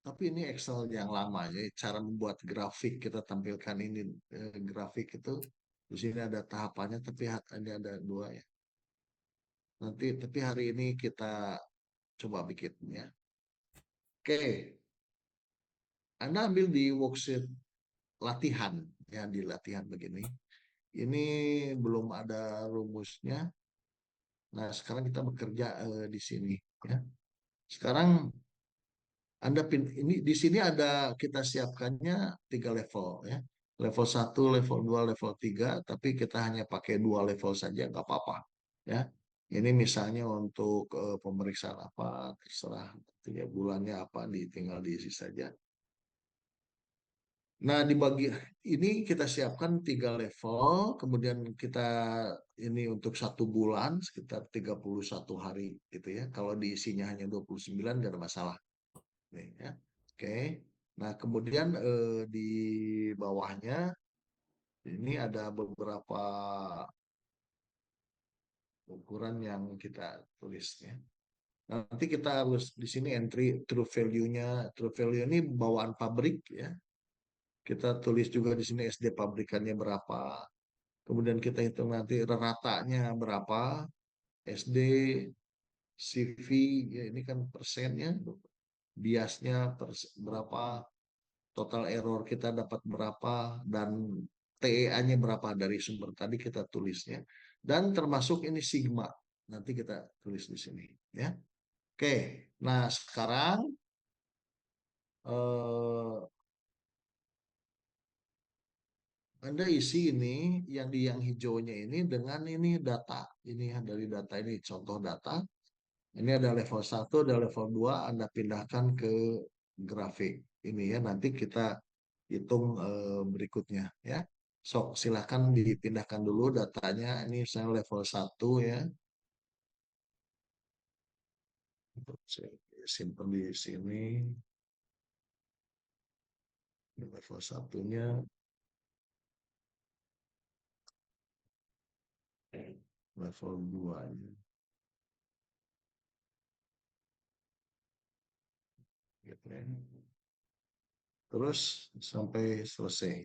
Tapi ini Excel yang lama ya. Cara membuat grafik kita tampilkan ini grafik itu di sini ada tahapannya, tapi ini ada dua ya. Nanti tapi hari ini kita coba bikin ya. Oke, Anda ambil di worksheet latihan ya, di latihan begini. Ini belum ada rumusnya. Nah, sekarang kita bekerja di sini ya. Sekarang ini di sini ada kita siapkannya tiga level ya. Level satu, level 2, level 3, tapi kita hanya pakai dua level saja, nggak apa-apa ya. Ini misalnya untuk pemeriksaan apa, terserah 3 bulannya apa, tinggal diisi saja. Nah, di bagi ini kita siapkan tiga level, kemudian kita ini untuk 1 bulan sekitar 31 hari gitu ya. Kalau diisinya hanya 29 nggak ada masalah. Nih, ya. Oke. Nah, kemudian di bawahnya ini ada beberapa ukuran yang kita tulis ya. Nanti kita harus di sini entry true value-nya. True value ini bawaan pabrik ya. Kita tulis juga di sini SD pabrikannya berapa. Kemudian kita hitung nanti ratanya berapa, SD, CV, ya ini kan persennya, biasnya berapa, total error kita dapat berapa, dan TEA-nya berapa dari sumber tadi kita tulisnya. Dan termasuk ini sigma, nanti kita tulis di sini. Ya, oke. Nah sekarang eh, Anda isi ini yang hijaunya ini dengan ini data. Ini dari data ini contoh data. Ini ada level satu, ada level 2. Anda pindahkan ke grafik. Ini ya, nanti kita hitung berikutnya ya. Sok, silahkan dipindahkan dulu datanya. Ini saya level satu ya. Saya simpan di sini. Ini level satunya. Level 2-nya. Gitu ya. Terus sampai selesai.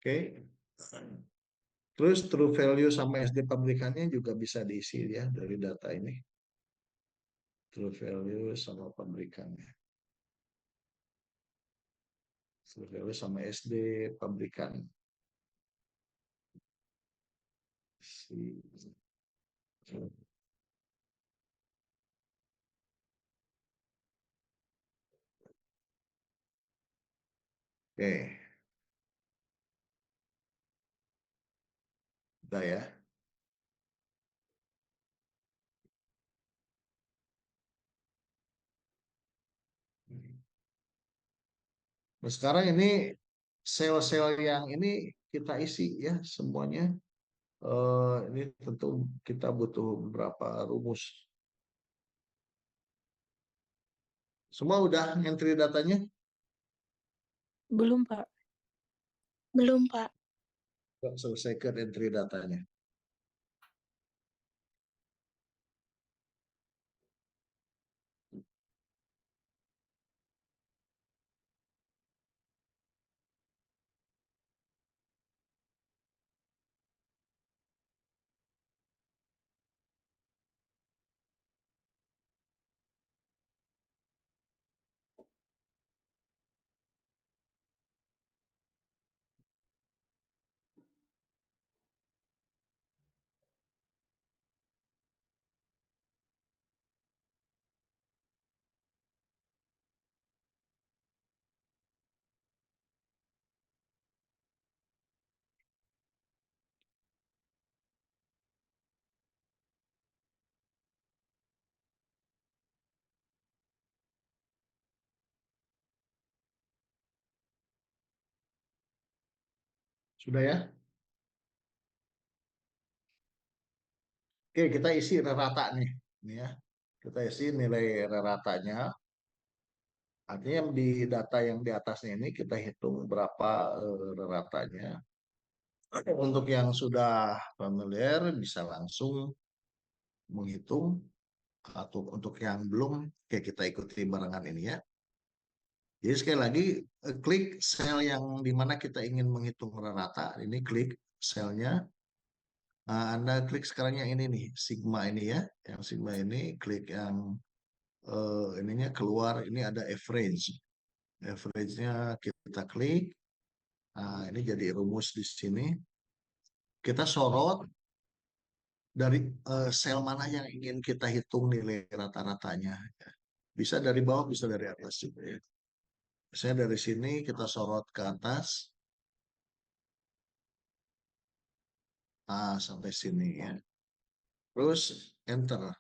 Oke. Terus true value sama SD pabrikannya juga bisa diisi ya dari data ini. True value sama pabrikannya. True value sama SD pabrikan. Oke, udah ya. Nah, sekarang ini sel-sel yang ini kita isi ya semuanya. Ini tentu kita butuh beberapa rumus. Semua udah entry datanya? Belum, Pak. Belum, Pak. Selesaikan entry datanya. Sudah ya? Oke, kita isi rata nih. Ini ya. Kita isi nilai ratanya. Artinya di data yang di atasnya ini kita hitung berapa ratanya. Untuk yang sudah familiar bisa langsung menghitung, atau untuk yang belum kayak kita ikuti barengan ini ya. Jadi sekali lagi klik sel yang dimana kita ingin menghitung rata. Ini klik selnya. Nah, Anda klik sekarang yang ini nih, sigma ini ya. Yang sigma ini klik yang ininya keluar. Ini ada average. Average-nya kita klik. Nah, ini jadi rumus di sini. Kita sorot dari sel mana yang ingin kita hitung nilai rata-ratanya. Bisa dari bawah, bisa dari atas juga ya. Misalnya dari sini kita sorot ke atas, sampai sini ya. Terus enter.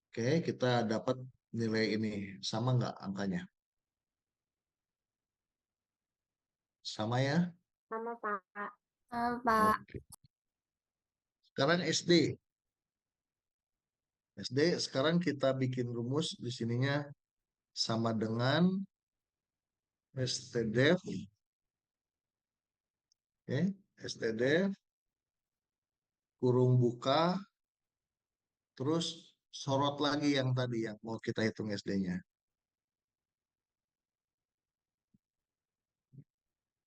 Oke, kita dapat nilai ini. Sama nggak angkanya? Sama ya? Sama, Pak. Sama, Pak. Oke. Sekarang SD. SD sekarang kita bikin rumus di sininya sama dengan stdef. Oke, stdef kurung buka, terus sorot lagi yang tadi yang mau kita hitung SD-nya.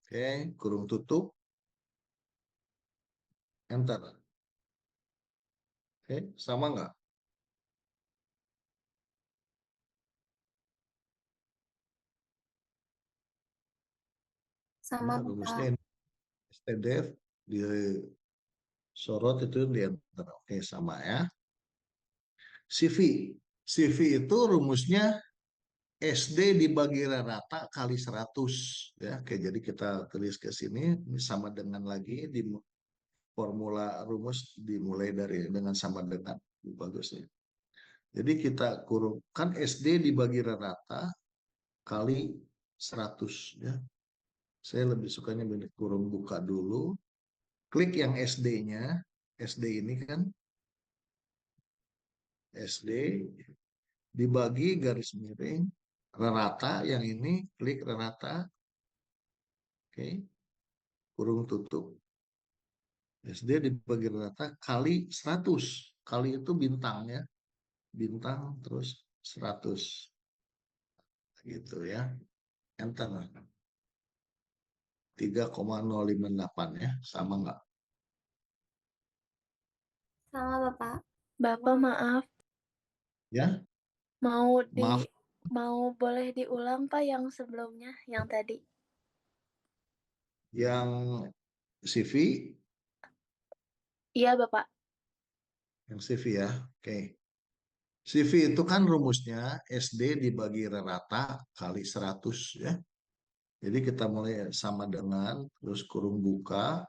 Oke, kurung tutup, enter. Oke, sama nggak? Sama, Ya, Bapak. rumusnya ini stdef di sorot itu di enter. Oke, sama ya. CV. CV itu rumusnya SD dibagi rata kali 100 ya. Oke, jadi kita tulis ke sini ini sama dengan lagi di formula rumus dimulai dari dengan sama dengan bagus ya. Jadi kita kurung kan SD dibagi rata kali 100 ya. Saya lebih sukanya kurung buka dulu. Klik yang SD-nya. SD ini kan SD dibagi garis miring rata, yang ini klik rata. Oke, kurung tutup. SD dibagi rata kali 100. Kali itu bintangnya, bintang terus 100. Gitu ya. Enter. 3,058 ya. Sama nggak? Sama, Bapak. Bapak maaf, Ya, mau maaf. boleh diulang Pak yang sebelumnya, yang tadi? Yang CV, Iya Bapak. yang CV ya. Oke. CV itu kan rumusnya SD dibagi rata kali 100 ya. Jadi kita mulai sama dengan terus kurung buka,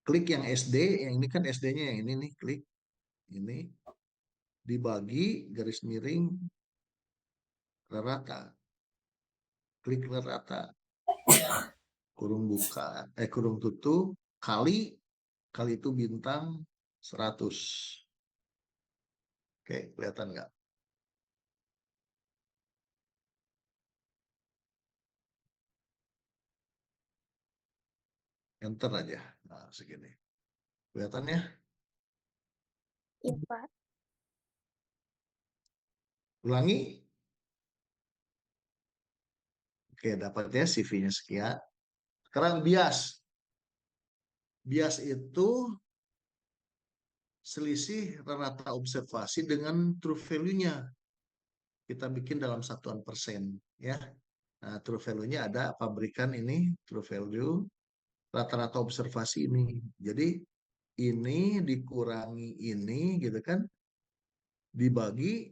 klik yang SD, yang ini kan SD-nya yang ini nih, klik ini dibagi garis miring rata, klik rata, kurung buka, kurung tutup, kali, kali itu bintang 100. Oke, kelihatan nggak? Enter aja. Nah, segini. Kelihatan ya? Iya Pak. Ulangi. Oke, dapatnya CV-nya sekian. Sekarang bias. Bias itu selisih rata observasi dengan true value-nya. Kita bikin dalam satuan persen. Ya. Nah, true value-nya ada pabrikan ini, true value, rata-rata observasi ini. Jadi ini dikurangi ini gitu kan, dibagi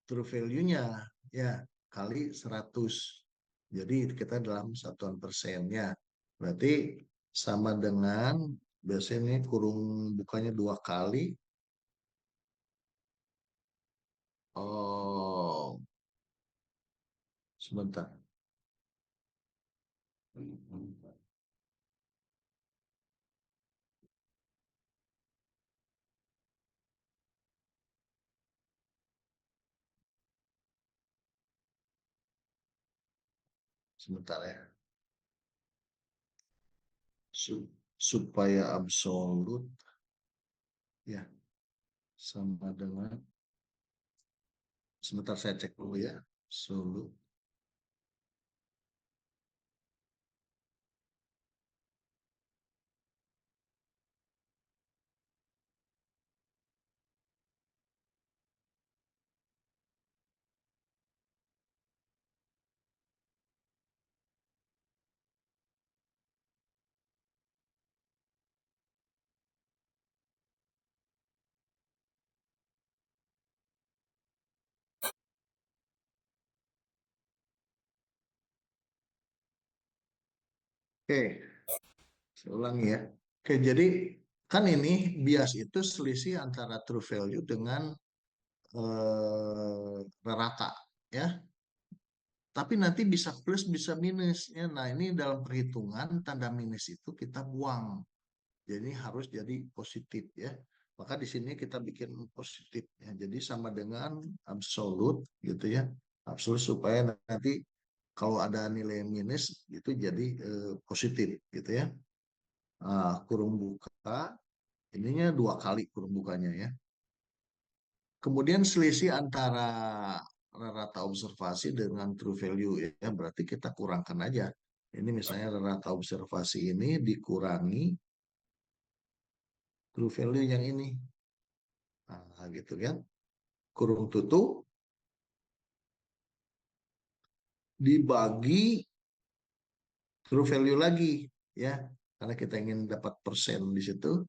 true value-nya ya kali 100. Jadi kita dalam satuan persennya. Berarti sama dengan biasanya ini kurung bukanya 2 kali. Oh, Sebentar. Sebentar ya. Supaya absolut ya sama dengan, sebentar saya cek dulu ya. Absolut. Oke, saya ulangi ya. Oke, jadi kan ini bias itu selisih antara true value dengan rata ya. Tapi nanti bisa plus bisa minus ya. Nah, ini dalam perhitungan tanda minus itu kita buang. Jadi harus jadi positif ya. Maka di sini kita bikin positif ya. Jadi sama dengan absolut gitu ya. Absolut supaya nanti kalau ada nilai minus itu jadi positif gitu ya. Nah, kurung buka ininya 2 kali kurung bukanya ya. Kemudian selisih antara rata observasi dengan true value ya, berarti kita kurangkan aja. Ini misalnya rata observasi ini dikurangi true value yang ini. Nah, gitu kan. Kurung tutup dibagi true value lagi ya. Karena kita ingin dapat persen di situ,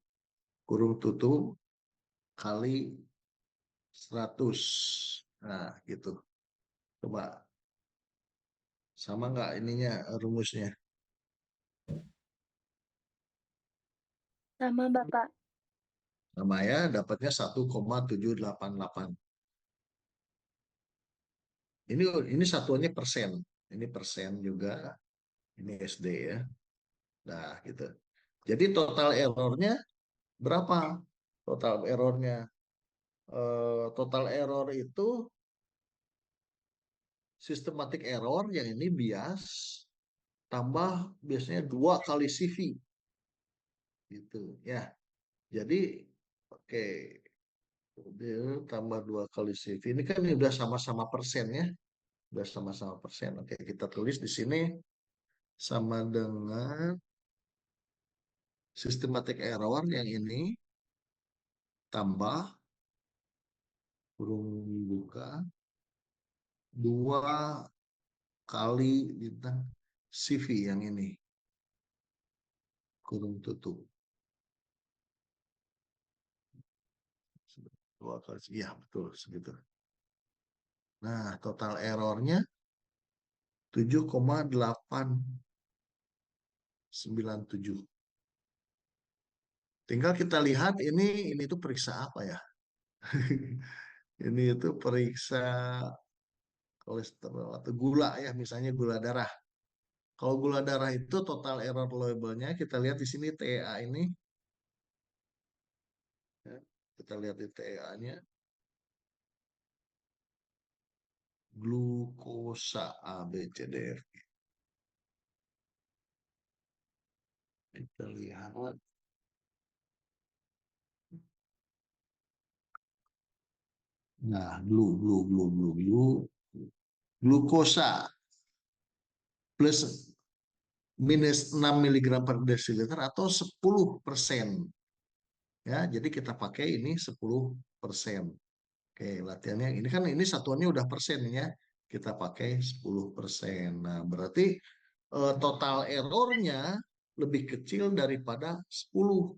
kurung tutup kali 100. Nah, gitu. Coba sama nggak ininya rumusnya? Sama Bapak. Sama ya, dapatnya 1,788. Ini satuannya persen. Ini persen juga. Ini SD ya. Nah, gitu. Jadi total errornya berapa? Total errornya. Total error itu systematic error yang ini bias tambah biasanya 2 kali CV gitu ya. Jadi oke, tambah 2 kali CV. Ini kan udah sama-sama persen ya. Udah sama-sama persen. Oke, kita tulis di sini sama dengan systematic error yang ini tambah kurung buka 2 kali bintang CV yang ini kurung tutup 2 kali, iya betul segitu. Nah, total errornya 7,897. Tinggal kita lihat ini tuh periksa apa ya? Ini itu periksa kolesterol atau gula ya, misalnya gula darah. Kalau gula darah itu total error labelnya kita lihat di sini TEA ini. Ya, kita lihat di TEA-nya. Glukosa A, B, C, D, F. Kita lihat. Nah, glukosa plus minus 6 miligram per desiliter atau 10%. Ya, jadi kita pakai ini 10%. Oke, latihannya ini kan ini satuannya udah persen ya. Kita pakai 10%. Nah, berarti total errornya lebih kecil daripada 10.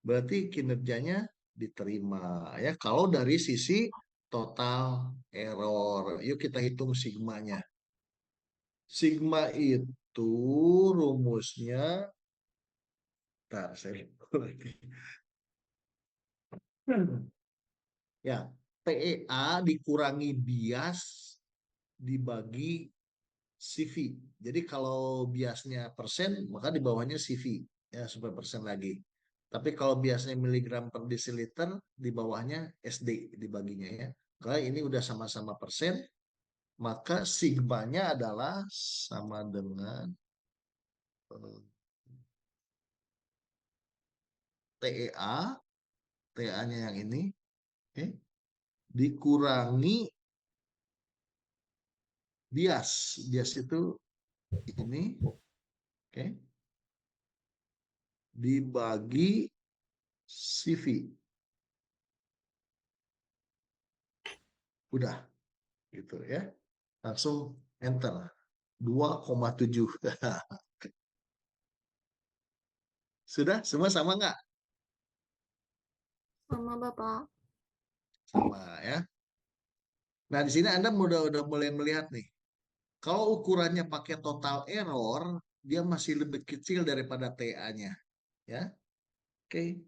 Berarti kinerjanya diterima ya. Kalau dari sisi total error, yuk kita hitung sigmanya. Sigma itu rumusnya, bentar, saya lupa lagi. Ya, PEA dikurangi bias dibagi CV. Jadi kalau biasnya persen, maka di bawahnya CV ya supaya persen lagi. Tapi kalau biasanya miligram per desiliter, di bawahnya SD dibaginya ya. Kalau ini udah sama-sama persen, maka sigmanya adalah sama dengan TEA, TEA-nya yang ini, oke, dikurangi bias. Bias itu ini, oke, dibagi CV. Udah, gitu ya. Langsung enter. 2,7. Sudah? Semua sama nggak? Sama Bapak. Sama ya. Nah, di sini Anda udah mulai melihat nih. Kalau ukurannya pakai total error, dia masih lebih kecil daripada TA-nya. Ya, oke.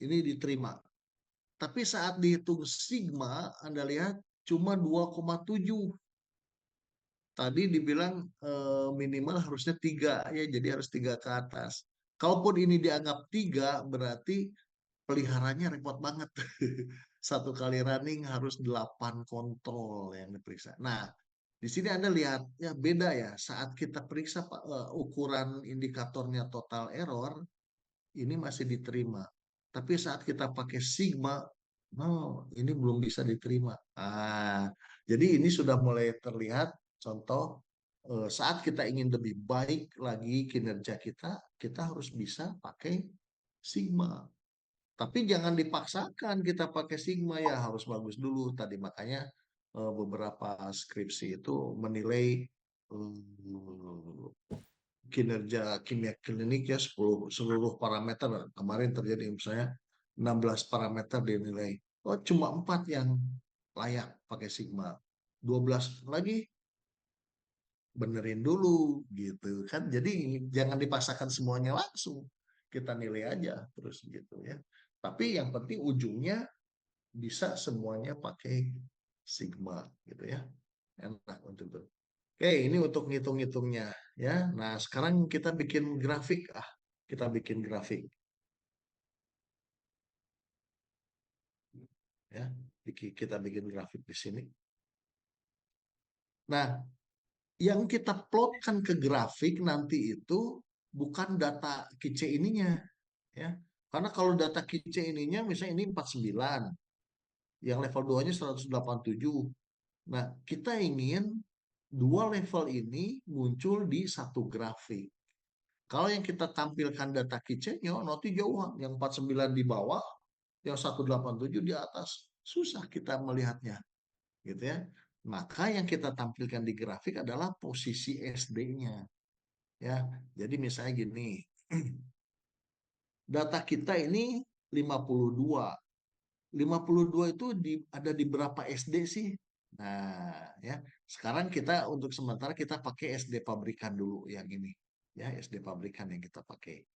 Ini diterima. Tapi saat dihitung sigma, Anda lihat cuma 2,7. Tadi dibilang minimal harusnya 3 ya, jadi harus 3 ke atas. Kalaupun ini dianggap 3, berarti peliharanya repot banget. Satu kali running harus 8 kontrol yang diperiksa. Nah, di sini Anda lihat ya beda ya. Saat kita periksa ukuran indikatornya total error, ini masih diterima. Tapi saat kita pakai sigma, no, ini belum bisa diterima. Jadi ini sudah mulai terlihat contoh saat kita ingin lebih baik lagi kinerja kita, kita harus bisa pakai sigma. Tapi jangan dipaksakan kita pakai sigma ya, harus bagus dulu. Tadi makanya beberapa skripsi itu menilai kinerja kimia klinik ya seluruh parameter. Kemarin terjadi misalnya 16 parameter dinilai. Oh, cuma 4 yang layak pakai sigma. 12 lagi benerin dulu gitu kan. Jadi jangan dipaksakan semuanya langsung. Kita nilai aja terus gitu ya. Tapi yang penting ujungnya bisa semuanya pakai sigma gitu ya. Enak untuk itu. Oke, ini untuk ngitung-ngitungnya ya. Nah, sekarang kita bikin grafik. Kita bikin grafik ya. Kita bikin grafik di sini. Nah, yang kita plotkan ke grafik nanti itu bukan data KC ininya ya. Karena kalau data KC ininya misalnya ini 49, yang level 2-nya 187. Nah, kita ingin dua level ini muncul di satu grafik. Kalau yang kita tampilkan data keychainnya nanti jauh, yang 49 di bawah, yang 187 di atas. Susah kita melihatnya, gitu ya. Maka yang kita tampilkan di grafik adalah posisi SD-nya. Ya, jadi misalnya gini. Data kita ini 52. 52 itu ada di berapa SD sih? Nah, ya. Sekarang kita untuk sementara kita pakai SD pabrikan dulu yang ini. Ya, SD pabrikan yang kita pakai.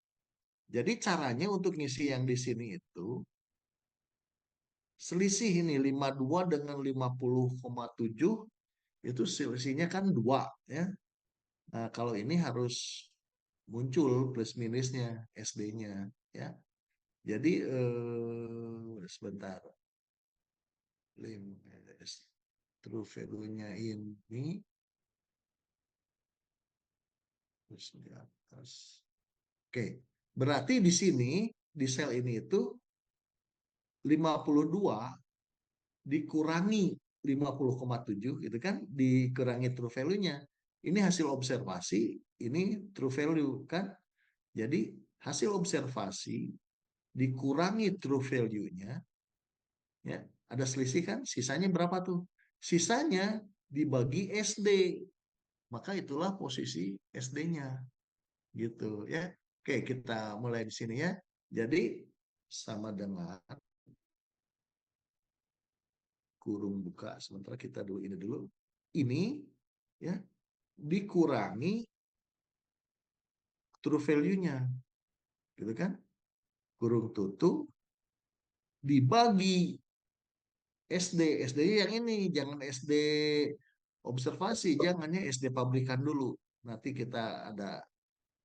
Jadi caranya untuk ngisi yang di sini itu selisih ini 52 dengan 50,7 itu selisihnya kan 2 ya. Nah, kalau ini harus muncul plus minusnya SD-nya ya. Jadi sebentar. True value-nya ini terus di atas. Oke, berarti di sini di sel ini itu 52 dikurangi 50,7 gitu kan, dikurangi true value-nya. Ini hasil observasi, ini true value kan. Jadi hasil observasi dikurangi true value-nya ya, ada selisih kan? Sisanya berapa tuh? Sisanya dibagi SD. Maka itulah posisi SD-nya. Gitu ya. Oke, kita mulai di sini ya. Jadi sama dengan kurung buka, sementara kita dulu ini dulu. Ini ya dikurangi true value-nya. Gitu kan? Kurung tutup dibagi SD. SD yang ini, jangan SD observasi, jangannya SD pabrikan dulu. Nanti kita ada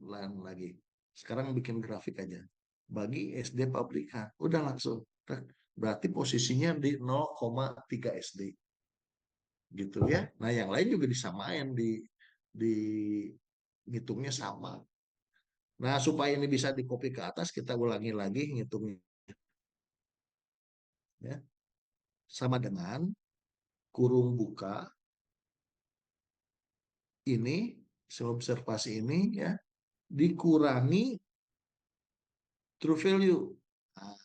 lain lagi. Sekarang bikin grafik aja. Bagi SD pabrikan, udah langsung. Berarti posisinya di 0,3 SD. Gitu ya. Nah, yang lain juga disamain di ngitungnya sama. Nah, supaya ini bisa di copy ke atas, kita ulangi lagi ngitungnya. Ya. Sama dengan kurung buka ini, observasi ini ya, dikurangi true value. Nah,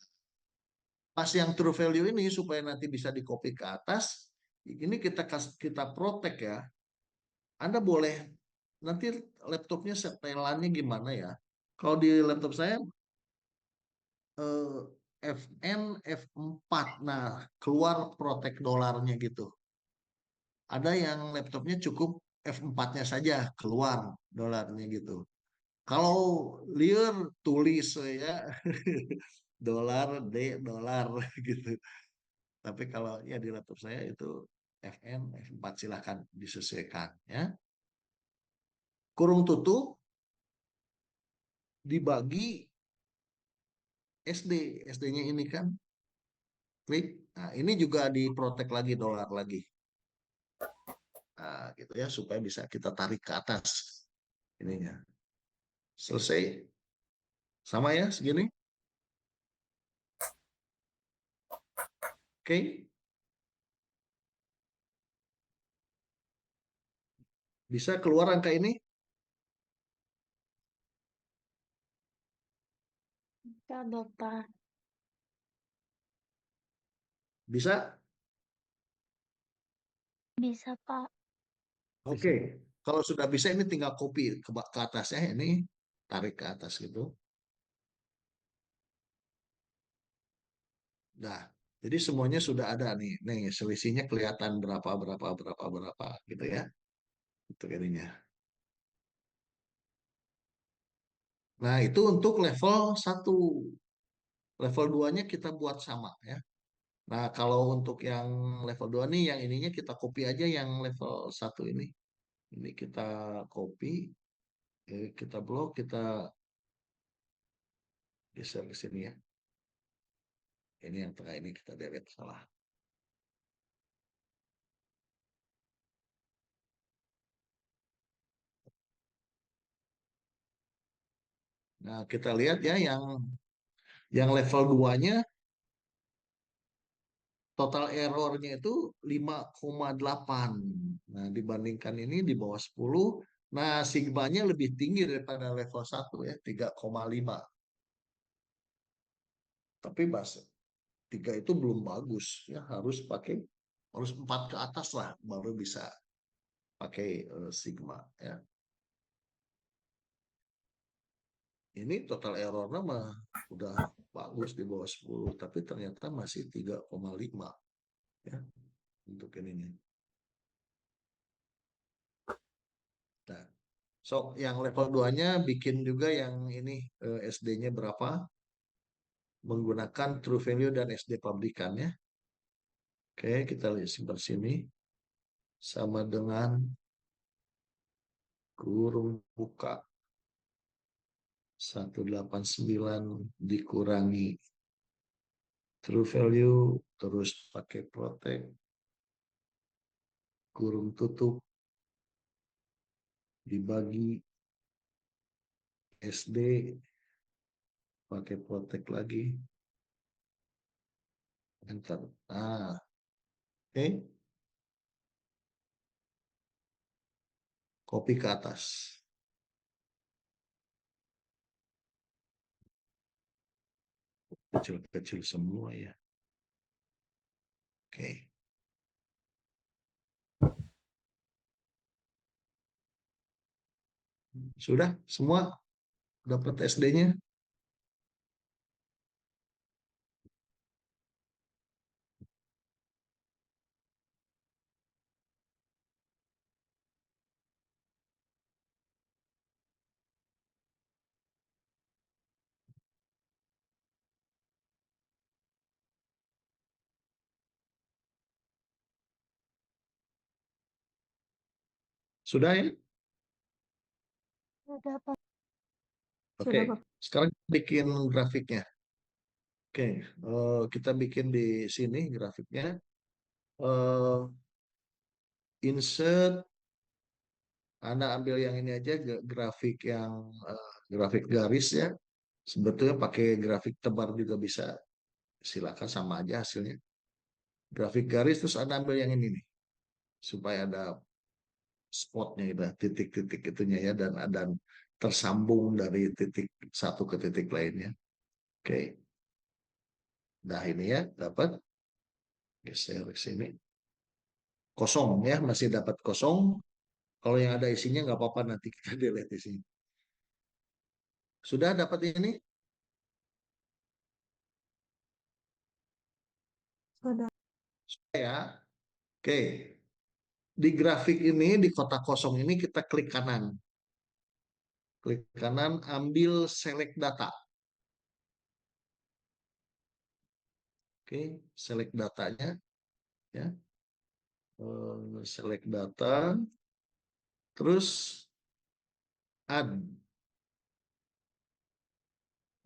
pas yang true value ini supaya nanti bisa di copy ke atas, ini kita protek ya. Anda boleh nanti laptopnya setelannya gimana ya? Kalau di laptop saya FN F4. Nah, keluar protek dolarnya gitu. Ada yang laptopnya cukup F4-nya saja keluar dolarnya gitu. Kalau liar tulis ya dolar D dolar gitu. Tapi kalau ya di laptop saya itu FN F4 silahkan disesuaikan ya. Kurung tutup dibagi SD. SD-nya ini kan klik. Nah, ini juga diprotek lagi dolar lagi. Nah, gitu ya supaya bisa kita tarik ke atas ininya. Selesai. Sama ya segini. Oke. Bisa keluar angka ini? Bisa, Bapak. Bisa? Bisa, Pak. Oke. Kalau sudah bisa ini tinggal copy ke atasnya ini tarik ke atas gitu. Nah, jadi semuanya sudah ada nih. Nih, selisihnya kelihatan berapa berapa berapa berapa gitu ya. Itu ininya. Nah, itu untuk level 1. Level 2-nya kita buat sama ya. Nah, kalau untuk yang level 2 nih, yang ininya kita copy aja yang level 1 ini. Ini kita copy, kita blok, kita geser ke sini ya. Ini yang tengah ini kita delete salah. Nah, kita lihat ya yang level 2-nya total errornya itu 5,8. Nah, dibandingkan ini di bawah 10. Nah, sigmanya lebih tinggi daripada level 1 ya, 3,5. Tapi bahasa 3 itu belum bagus ya, harus 4 ke atas lah baru bisa pakai sigma ya. Ini total errornya mah udah bagus di bawah 10, tapi ternyata masih 3,5 ya untuk ininya. Nah, so yang level 2-nya bikin juga yang ini SD-nya berapa menggunakan true value dan SD pabrikan ya. Oke, kita lihat sebelah sini sama dengan kurung buka 189 dikurangi true value terus pakai protect kurung tutup dibagi SD pakai protect lagi enter. Nah, oke, copy ke atas. Kecil-kecil semua ya. Oke. Sudah semua dapat SD-nya? Sudah ya? Sudah, Pak. Oke, sekarang bikin grafiknya. Oke, kita bikin di sini grafiknya. Eh, Insert, Anda ambil yang ini aja, grafik yang grafik garis ya. Sebetulnya pakai grafik tebar juga bisa. Silakan, sama aja hasilnya. Grafik garis terus Anda ambil yang ini nih, supaya ada spotnya, gitu, titik-titik itunya ya, dan ada tersambung dari titik satu ke titik lainnya. Oke, nah ini ya dapat, geser ke sini, kosong ya, masih dapat kosong. Kalau yang ada isinya nggak apa-apa, nanti kita delete isinya. Sudah dapat ini? Sudah. Ya. Oke. Di grafik ini, di kotak kosong ini kita klik kanan. Klik kanan, ambil select data. Oke, select datanya ya. Select data, terus add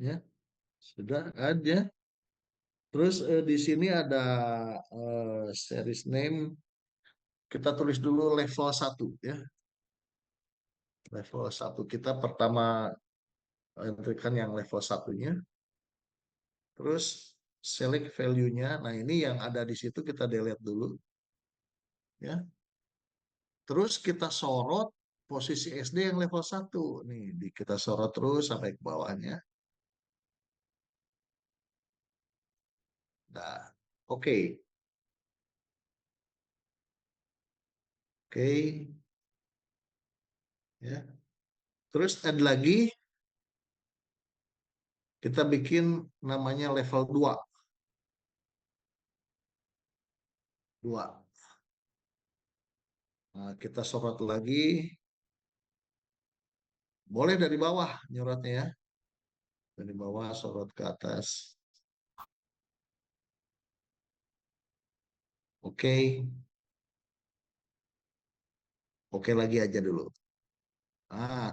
ya. Sudah add ya. Terus di sini ada series name. Kita tulis dulu level 1 ya. Level 1 kita pertama entrikan yang level satunya. Terus select value-nya. Nah, ini yang ada di situ kita delete dulu ya. Terus kita sorot posisi SD yang level 1. Nih, kita sorot terus sampai ke bawahnya. Nah, oke. Oke. Ya. Terus add lagi, kita bikin namanya level 2. 2. Nah, kita sorot lagi. Boleh dari bawah nyorotnya ya. Dari bawah sorot ke atas. Oke. Oke lagi aja dulu.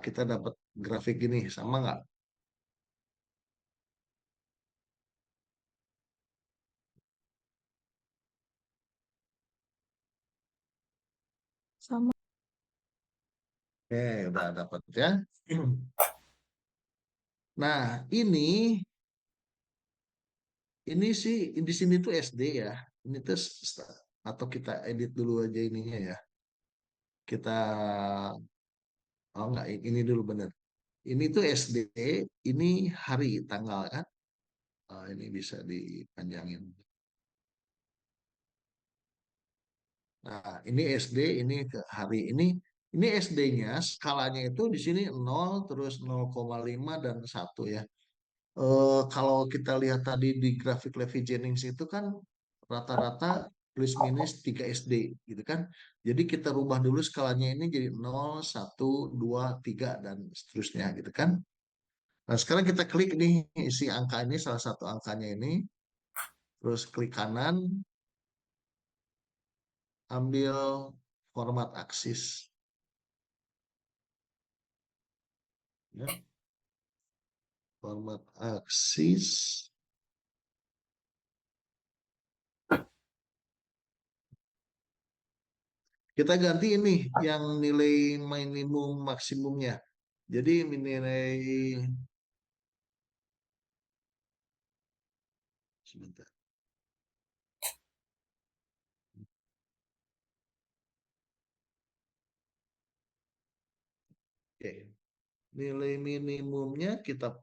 Kita dapat grafik gini. Sama nggak? Sama. Oke, udah dapat ya. Nah, ini sih di sini tuh SD ya. Ini tuh atau kita edit dulu aja ininya ya. Kita enggak, ini dulu bener. Ini tuh SD, ini hari tanggal kan. Ini bisa dipanjangin. Nah, ini SD, ini ke hari ini SD-nya skalanya itu di sini 0, terus 0,5 dan 1 ya. Kalau kita lihat tadi di grafik Levi Jennings itu kan rata-rata plus minus 3 SD gitu kan. Jadi kita rubah dulu skalanya ini jadi 0, 1, 2, 3 dan seterusnya gitu kan. Nah, sekarang kita klik nih isi angka ini, salah satu angkanya ini, terus klik kanan, ambil format aksis. Ya, format aksis. Kita ganti ini yang nilai minimum maksimumnya. Jadi nilai, sebentar. Oke. Nilai minimumnya kita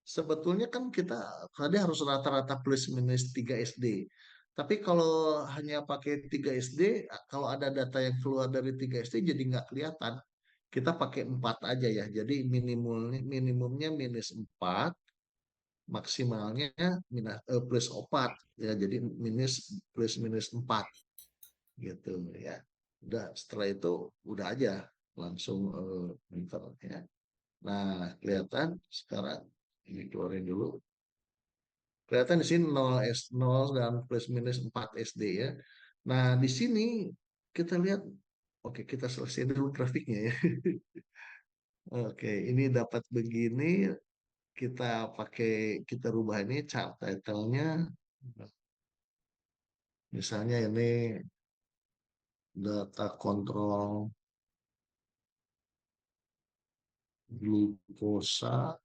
sebetulnya kan kita tadi harus rata-rata plus minus 3 SD. Tapi kalau hanya pakai 3 SD, kalau ada data yang keluar dari 3 SD jadi nggak kelihatan. Kita pakai 4 aja ya. Jadi minimumnya minus 4, maksimalnya plus 4 ya. Jadi plus minus 4 gitu ya. Udah, setelah itu udah aja langsung enter ya. Nah, kelihatan sekarang ini keluarin dulu. Kelihatan di sini 0 dan plus minus 4 SD ya. Nah, di sini kita lihat Oke, kita selesai dulu grafiknya ya. Oke, ini dapat begini, kita rubah ini chart title-nya. Misalnya ini data kontrol glukosa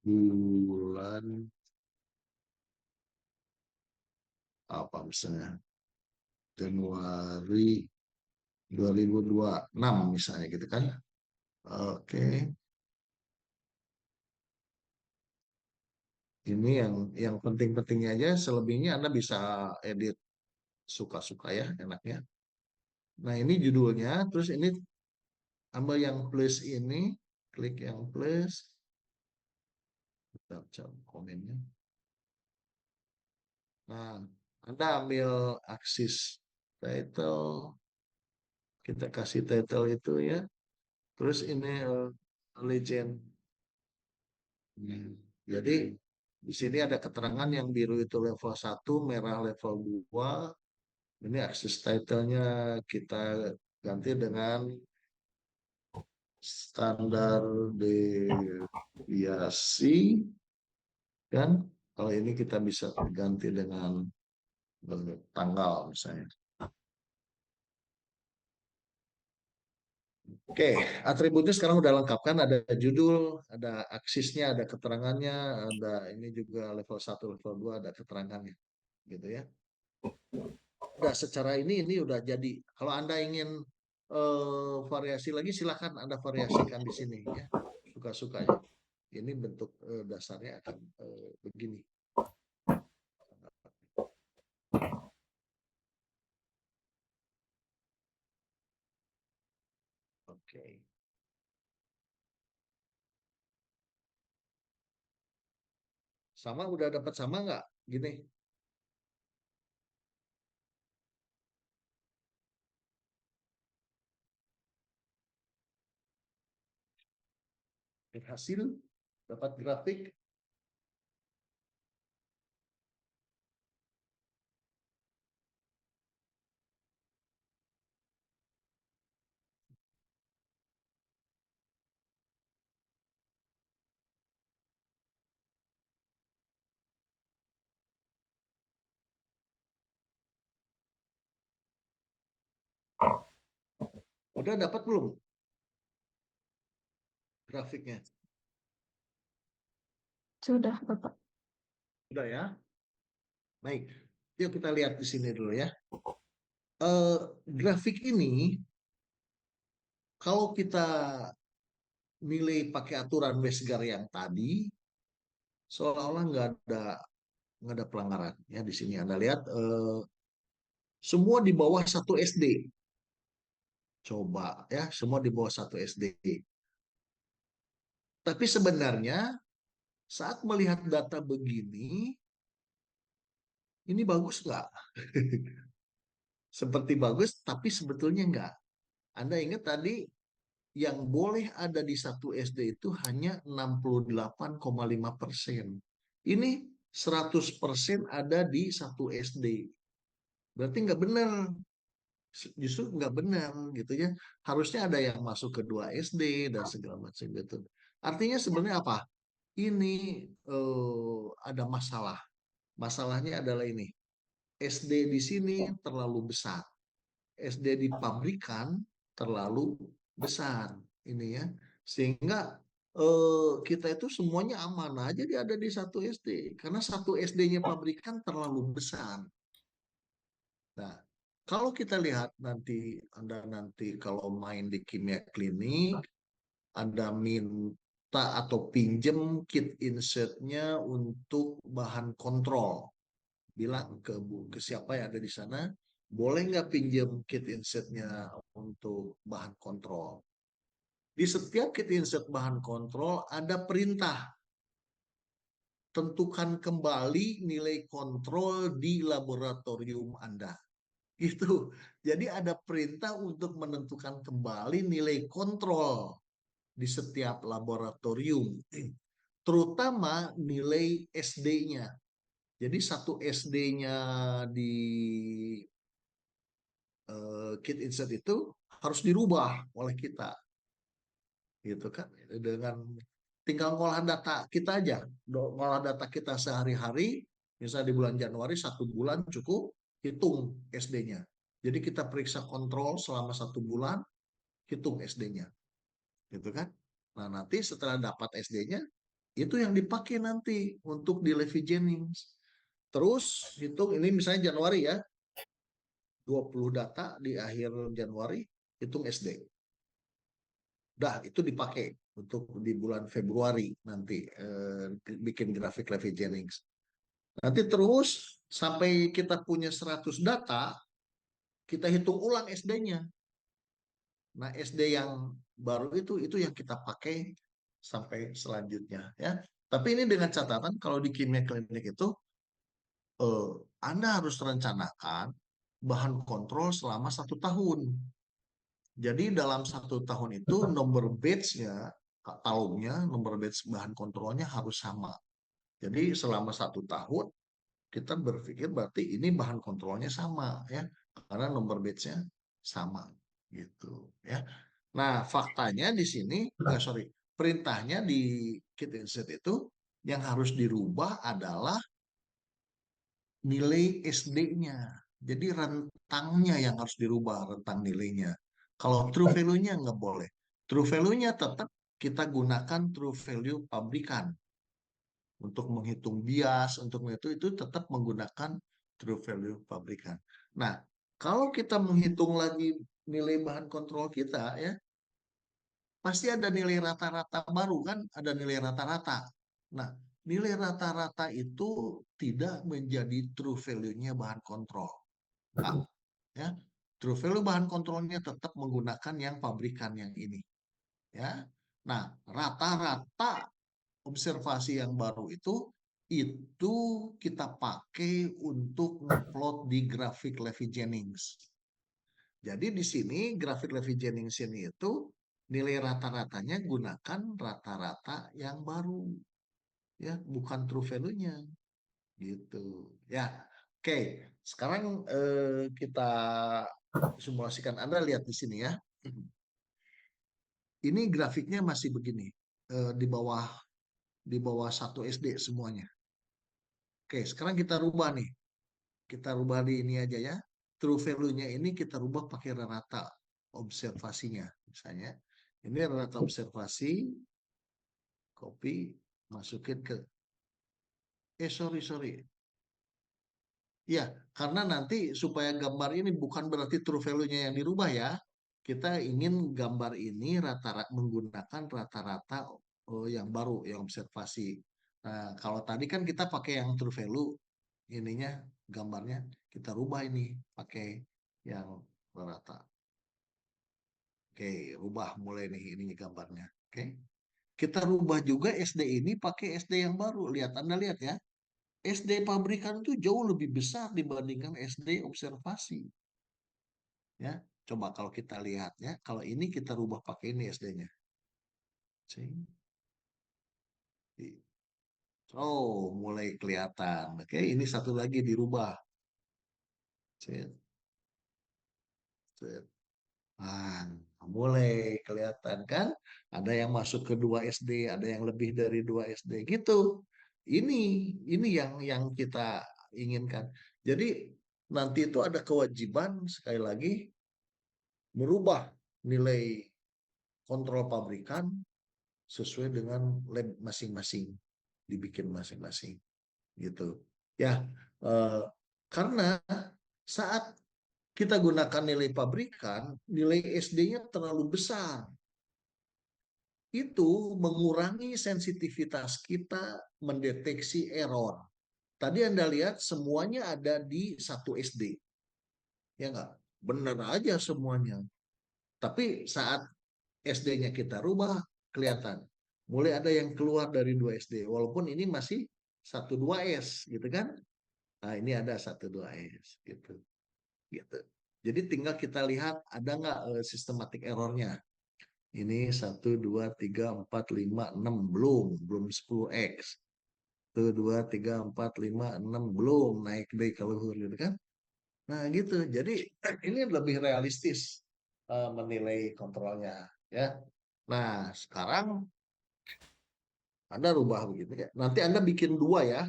bulan apa misalnya Januari 2026 misalnya gitu kan. Oke, ini yang penting-pentingnya aja, selebihnya Anda bisa edit suka-suka ya, enaknya. Nah, ini judulnya, terus ini ambil yang plus ini, klik yang plus, kita baca komennya. Nah, Anda ambil aksis title, kita kasih title itu ya, terus ini legend. Jadi di sini ada keterangan yang biru itu level 1, merah level 2. Ini akses title-nya kita ganti dengan standar deviasi kan. Kalau ini kita bisa ganti dengan tanggal misalnya. Oke, atributnya sekarang udah lengkap kan, ada judul, ada aksisnya, ada keterangannya, ada ini juga level 1, level 2 ada keterangannya gitu ya. Udah secara ini udah jadi. Kalau Anda ingin variasi lagi silahkan Anda variasikan di sini ya. Suka-sukanya. Ini bentuk dasarnya akan begini. Oke. Sama udah dapat sama nggak? Gini. Hasil dapat grafik. Udah dapat belum grafiknya? Sudah, Bapak. Udah ya. Baik. Yuk kita lihat di sini dulu ya. Grafik ini kalau kita nilai pakai aturan Westgar yang tadi, seolah-olah nggak ada pelanggaran ya. Di sini Anda lihat semua di bawah 1 SD. Coba ya, semua di bawah 1 SD. Tapi sebenarnya saat melihat data begini, ini bagus nggak? Seperti bagus, tapi sebetulnya nggak. Anda ingat tadi yang boleh ada di 1 SD itu hanya 68,5%. Ini 100% ada di 1 SD. Berarti nggak benar. Justru nggak benar gitu ya. Harusnya ada yang masuk ke 2 SD dan segala macam gitu. Artinya sebenarnya apa? Ini ada masalah. Masalahnya adalah ini. SD di sini terlalu besar. SD di pabrikan terlalu besar. Ini ya. Sehingga kita itu semuanya aman aja dia ada di 1 SD. Karena 1 SD-nya pabrikan terlalu besar. Nah, kalau kita lihat nanti, Anda nanti kalau main di kimia klinik, Anda minta atau pinjem kit insertnya untuk bahan kontrol. Bilang ke siapa yang ada di sana, boleh nggak pinjem kit insertnya untuk bahan kontrol. Di setiap kit insert bahan kontrol ada perintah. Tentukan kembali nilai kontrol di laboratorium Anda. Gitu. Jadi ada perintah untuk menentukan kembali nilai kontrol di setiap laboratorium, terutama nilai SD-nya. Jadi 1 SD-nya di kit insert itu harus dirubah oleh kita, gitu kan? Dengan tinggal ngolah data kita aja, ngolah data kita sehari-hari, misalnya di bulan Januari 1 bulan cukup, hitung SD-nya. Jadi kita periksa kontrol selama 1 bulan, hitung SD-nya, gitu kan? Nah nanti setelah dapat SD-nya, itu yang dipakai nanti untuk di Levi Jennings. Terus hitung ini misalnya Januari ya, 20 data di akhir Januari, hitung SD. Udah, itu dipakai untuk di bulan Februari nanti bikin grafik Levi Jennings. Nanti terus sampai kita punya 100 data, kita hitung ulang SD-nya. Nah, SD yang baru itu yang kita pakai sampai selanjutnya ya. Tapi ini dengan catatan kalau di kimia klinik itu Anda harus rencanakan bahan kontrol selama 1 tahun. Jadi dalam 1 tahun itu nomor batch-nya, katalognya, nomor batch bahan kontrolnya harus sama. Jadi selama 1 tahun kita berpikir berarti ini bahan kontrolnya sama ya, karena nomor batch-nya sama gitu ya. Nah faktanya di sini, sorry, perintahnya di kit insert itu yang harus dirubah adalah nilai SD-nya. Jadi rentangnya yang harus dirubah, rentang nilainya. Kalau true value-nya nggak boleh. True value-nya tetap kita gunakan true value pabrikan. Untuk menghitung bias, untuk itu tetap menggunakan true value pabrikan. Nah, kalau kita menghitung lagi nilai bahan kontrol kita ya, pasti ada nilai rata-rata baru kan, ada nilai rata-rata. Nah, nilai rata-rata itu tidak menjadi true value-nya bahan kontrol. Nah, ya, true value bahan kontrolnya tetap menggunakan yang pabrikan yang ini. Ya, nah rata-rata observasi yang baru itu kita pakai untuk ngeplot di grafik Levi Jennings. Jadi di sini grafik Levi Jennings ini itu nilai rata-ratanya gunakan rata-rata yang baru, ya bukan true value-nya, gitu. Ya, oke. Sekarang kita simulasikan. Anda lihat di sini ya. Ini grafiknya masih begini, di bawah 1 SD semuanya. Oke, sekarang kita rubah nih. Kita rubah di ini aja ya. True value-nya ini kita rubah pakai rata observasinya. Misalnya, ini rata observasi, copy, masukin ke, sorry. Ya, karena nanti supaya gambar ini bukan berarti true value-nya yang dirubah ya. Kita ingin gambar ini rata-rata menggunakan rata-rata yang baru, yang observasi. Nah, kalau tadi kan kita pakai yang true value, ininya gambarnya kita rubah ini pakai yang rata. Oke, rubah mulai nih ini gambarnya. Oke. Kita rubah juga SD ini pakai SD yang baru. Anda lihat ya. SD pabrikan itu jauh lebih besar dibandingkan SD observasi. Ya, coba kalau kita lihat ya, kalau ini kita rubah pakai ini SD-nya. Oh, mulai kelihatan. Oke, ini satu lagi dirubah. Nah, mulai kelihatan kan? Ada yang masuk ke 2 SD, ada yang lebih dari 2 SD gitu. Ini yang kita inginkan. Jadi nanti itu ada kewajiban sekali lagi merubah nilai kontrol pabrikan sesuai dengan lab masing-masing, dibikin masing-masing gitu. Ya, eh, karena saat kita gunakan nilai pabrikan, nilai SD-nya terlalu besar. Itu mengurangi sensitivitas kita mendeteksi error. Tadi Anda lihat semuanya ada di 1 SD. Ya nggak? Benar aja semuanya. Tapi saat SD-nya kita rubah, kelihatan. Mulai ada yang keluar dari 2 SD. Walaupun ini masih 1-2S gitu kan. Nah ini ada 1-2S gitu. Gitu. Jadi tinggal kita lihat ada nggak sistematik errornya. Ini 1, 2, 3, 4, 5, 6 belum 10x. 1, 2, 3, 4, 5, 6 belum naik deh kalau gitu kan. Nah, gitu. Jadi ini lebih realistis menilai kontrolnya, ya. Nah, sekarang Anda rubah begitu ya. Nanti Anda bikin dua ya.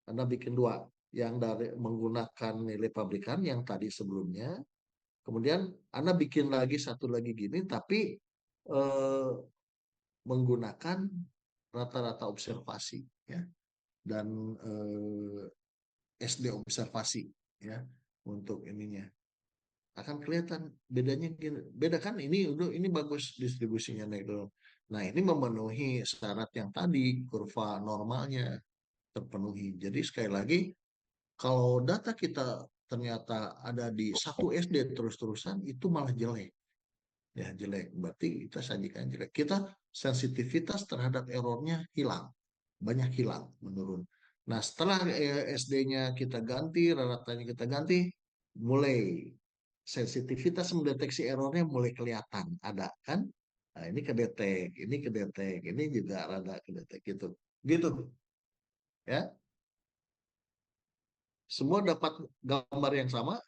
Anda bikin dua yang dari menggunakan nilai pabrikan yang tadi sebelumnya. Kemudian Anda bikin lagi satu lagi gini, tapi eh, menggunakan rata-rata observasi, ya, dan SD observasi, ya, untuk ininya akan kelihatan bedanya gini. Beda kan, ini bagus distribusinya Negro. Nah, ini memenuhi syarat yang tadi, kurva normalnya terpenuhi. Jadi sekali lagi, kalau data kita ternyata ada di satu SD terus-terusan, itu malah jelek. Ya, jelek. Berarti kita sajikan jelek. Kita sensitivitas terhadap errornya hilang. Banyak hilang, menurun. Nah, setelah SD-nya kita ganti, rata-ratanya kita ganti, mulai sensitivitas mendeteksi errornya mulai kelihatan. Ada kan? Nah, ini kedetek, ini juga rada kedetek gitu. Gitu, ya. Semua dapat gambar yang sama.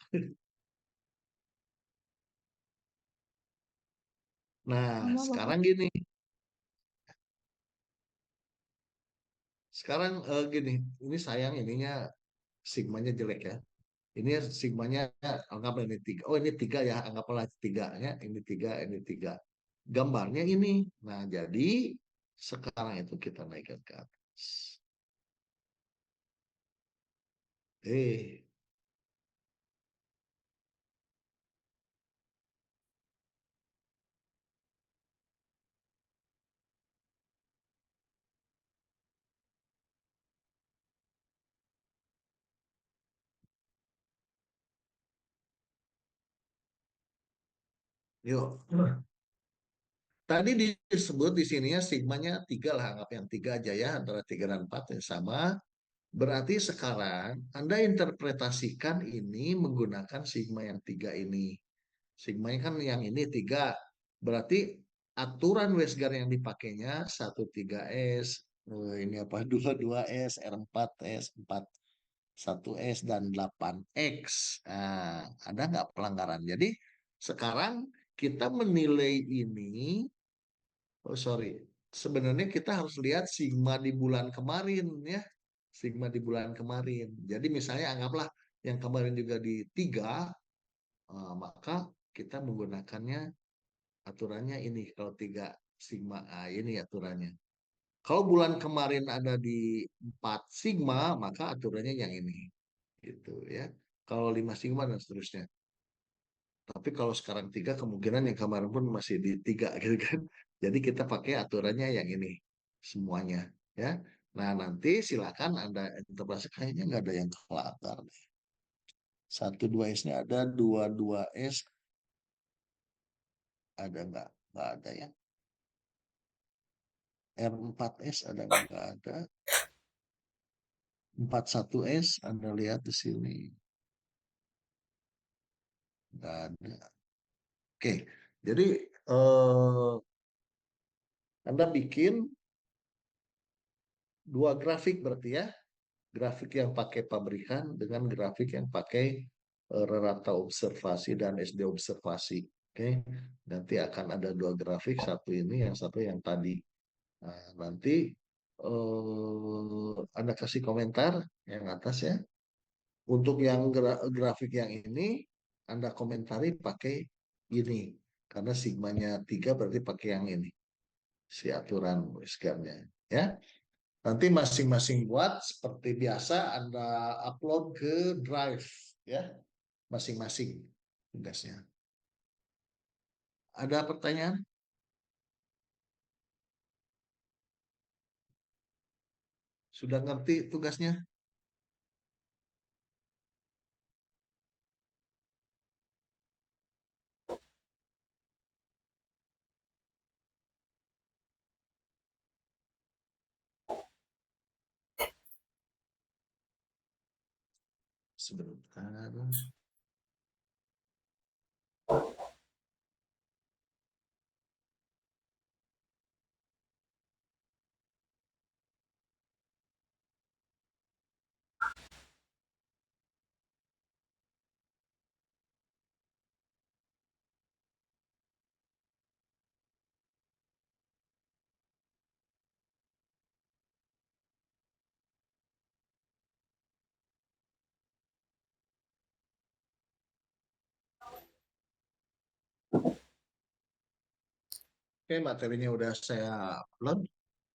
Nah, Sama Bapak. sekarang gini. Sekarang gini, ini sayang ininya sigmanya jelek ya. Ini sigmanya anggaplah ini tiga. Oh, ini tiga ya, anggaplah tiganya. Ini tiga, ini tiga. Gambarnya ini. Nah, jadi sekarang itu kita naikkan ke atas. Eh, yuk. Tadi disebut di sininya sigmanya tiga lah, anggap yang tiga aja ya, antara tiga dan empat yang sama. Berarti sekarang Anda interpretasikan ini menggunakan sigma yang tiga ini. Sigma kan yang ini tiga. Berarti aturan Westgar yang dipakainya 13S, ini apa, 22S, R4S, 41S, dan 8X. Nah, ada nggak pelanggaran? Jadi sekarang kita menilai ini, oh sorry, sebenarnya kita harus lihat sigma di bulan kemarin ya. Sigma di bulan kemarin. Jadi misalnya anggaplah yang kemarin juga di 3, maka kita menggunakannya aturannya ini. Kalau 3 sigma, ini aturannya. Kalau bulan kemarin ada di 4 sigma, maka aturannya yang ini. Gitu ya. Kalau 5 sigma dan seterusnya. Tapi kalau sekarang 3, kemungkinan yang kemarin pun masih di 3 gitu kan. Jadi kita pakai aturannya yang ini semuanya ya. Nah, nanti silakan Anda interpretasi, kayaknya nggak ada yang kelakar. Satu dua S-nya ada, dua dua S ada nggak? Nggak ada ya. R4S ada nggak ada? 41S Anda lihat di sini nggak ada. Oke, jadi eh, Anda bikin dua grafik berarti ya. Grafik yang pakai pabrikan dengan grafik yang pakai rata observasi dan SD observasi. Oke, nanti akan ada dua grafik, satu ini, yang satu yang tadi. Nah, nanti Anda kasih komentar yang atas ya. Untuk yang grafik yang ini, Anda komentari pakai ini. Karena sigmanya 3 berarti pakai yang ini. Si aturan skemnya. Ya. Nanti masing-masing buat seperti biasa Anda upload ke Drive. Ya. Masing-masing tugasnya. Ada pertanyaan? Sudah ngerti tugasnya? Sebentar. Oke, materinya udah saya upload.